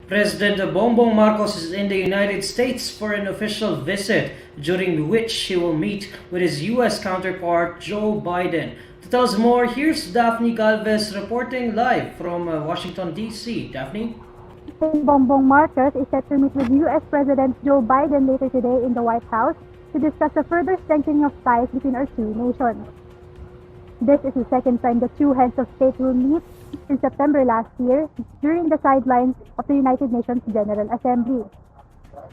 President Bongbong Marcos is in the United States for an official visit, during which he will meet with his U.S. counterpart Joe Biden. To tell us more, here's Daphne Galvez reporting live from Washington, D.C. Daphne? Bongbong Marcos is set to meet with U.S. President Joe Biden later today in the White House to discuss a further strengthening of ties between our two nations. This is the second time the two heads of state will meet in September last year during the sidelines of the United Nations General Assembly.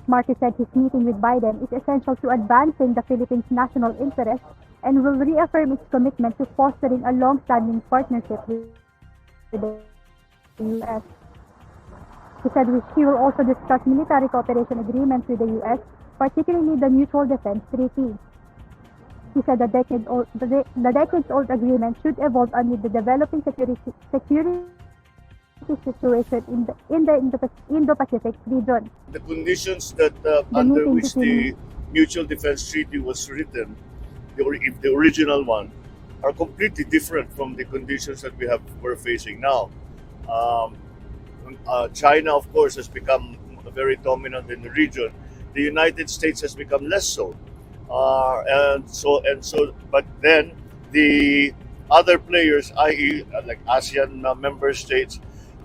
Marcos said his meeting with Biden is essential to advancing the Philippines' national interest and will reaffirm its commitment to fostering a long-standing partnership with the U.S. He said he will also discuss military cooperation agreements with the U.S., particularly the Mutual Defense Treaty. He said the decades-old agreement should evolve amid the developing security situation in the Indo-Pacific region. The conditions that under which the Mutual Defense Treaty was written, the original one, are completely different from the conditions that we're facing now. China, of course, has become very dominant in the region. The United States has become less so. But then the other players, i.e., like ASEAN member states,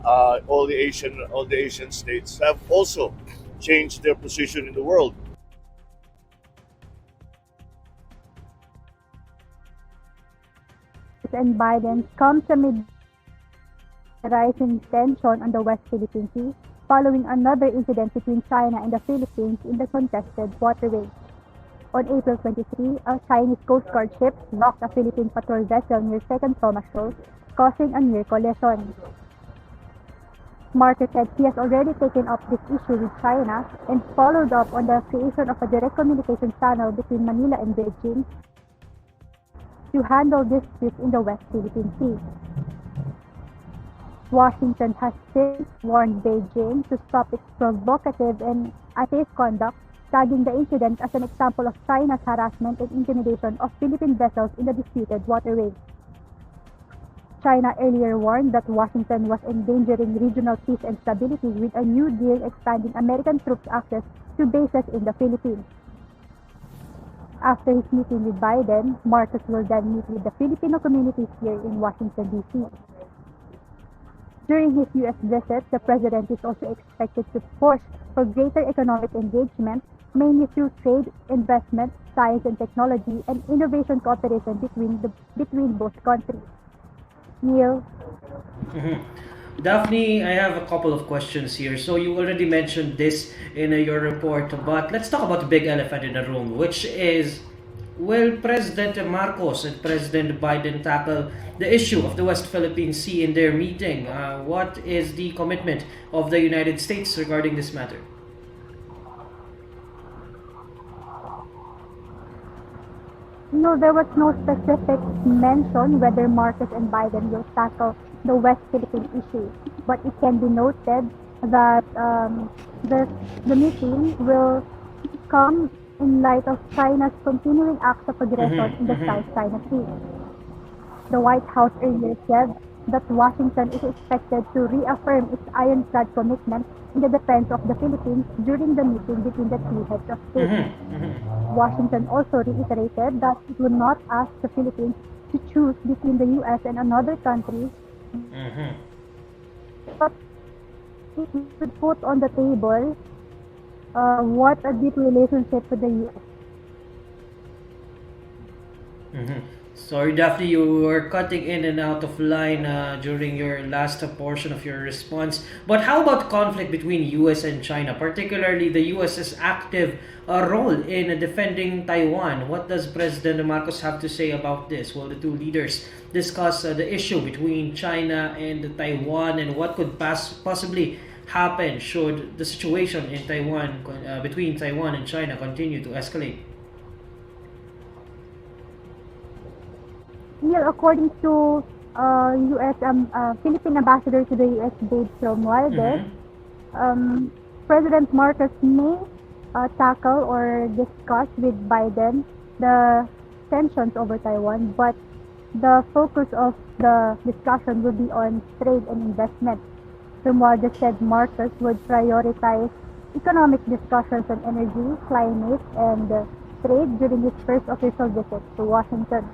all the Asian states, have also changed their position in the world. And Biden comes amid rising tension on the West Philippine Sea following another incident between China and the Philippines in the contested waterway. On April 23, a Chinese Coast Guard ship knocked a Philippine patrol vessel near Second Thomas Shoal, causing a near collision. Marcos said he has already taken up this issue with China and followed up on the creation of a direct communication channel between Manila and Beijing to handle disputes in the West Philippine Sea. Washington has since warned Beijing to stop its provocative and unsafe conduct, tagging the incident as an example of China's harassment and intimidation of Philippine vessels in the disputed waterway. China earlier warned that Washington was endangering regional peace and stability with a new deal expanding American troops' access to bases in the Philippines. After his meeting with Biden, Marcos will then meet with the Filipino communities here in Washington, D.C. During his U.S. visit, the president is also expected to push for greater economic engagement, mainly through trade, investment, science and technology, and innovation cooperation between both countries. Neil? Daphne, I have a couple of questions here. So you already mentioned this in your report, but let's talk about the big elephant in the room, which is, will President Marcos and President Biden tackle the issue of the West Philippine Sea in their meeting? What is the commitment of the United States regarding this matter? No, there was no specific mention whether Marcos and Biden will tackle the West Philippine issue, but it can be noted that the meeting will come in light of China's continuing acts of aggression in the South China Sea. The White House earlier said that Washington is expected to reaffirm its ironclad commitment in the defense of the Philippines during the meeting between the two heads of state. Washington also reiterated that it would not ask the Philippines to choose between the U.S. and another country, but it would put on the table what a deep relationship with the U.S. Sorry, Daphne, you were cutting in and out of line during your last portion of your response. But how about conflict between U.S. and China, particularly the U.S.'s active role in defending Taiwan? What does President Marcos have to say about this? Will the two leaders discuss the issue between China and Taiwan, and what could possibly happen should the situation in Taiwan between Taiwan and China continue to escalate? Neil, according to U.S. Philippine ambassador to the U.S. Dave Romualdez, President Marcos may tackle or discuss with Biden the tensions over Taiwan, but the focus of the discussion will be on trade and investment. Romualdez said Marcos would prioritize economic discussions on energy, climate, and trade during his first official visit to Washington.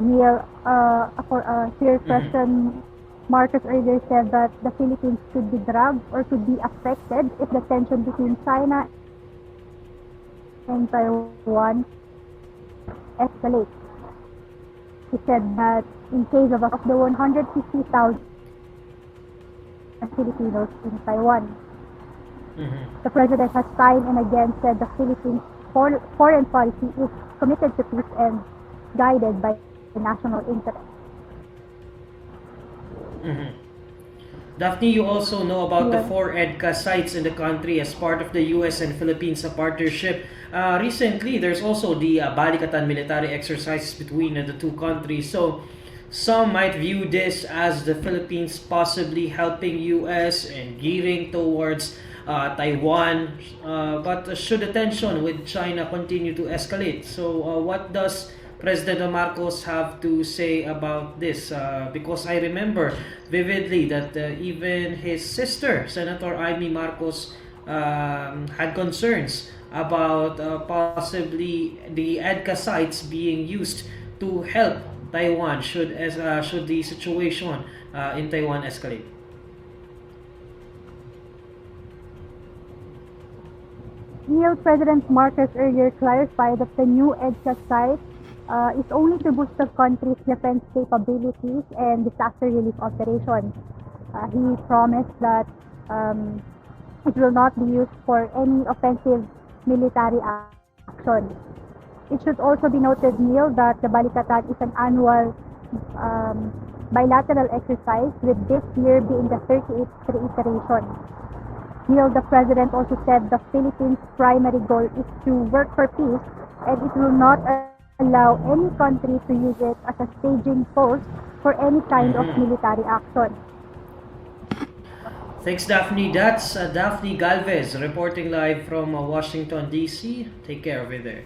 Neil, to your question, Marcos earlier said that the Philippines could be drugged or could be affected if the tension between China and Taiwan escalates. He said that in case of the 150,000 Filipinos in Taiwan, the president has time and again said the Philippines' foreign policy is committed to peace and guided by the national interest. Daphne, you also know about the Yeah. 4 EDCA sites in the country as part of the US and Philippines partnership. Recently, there's also the Balikatan military exercises between the two countries. So, some might view this as the Philippines possibly helping US and gearing towards Taiwan. But should the tension with China continue to escalate? So, what does President Marcos have to say about this? Because I remember vividly that even his sister, Senator Amy Marcos, had concerns about possibly the EDCA sites being used to help Taiwan should the situation in Taiwan escalate. Neil, President Marcos earlier clarified that the new EDCA site is only to boost the country's defense capabilities and disaster relief operations. He promised that it will not be used for any offensive military action. It should also be noted, Neil, that the Balikatan is an annual bilateral exercise, with this year being the 38th iteration. Neil, the president also said the Philippines' primary goal is to work for peace, and it will not allow any country to use it as a staging post for any kind of military action. Thanks, Daphne. That's Daphne Galvez reporting live from Washington, D.C. Take care over there.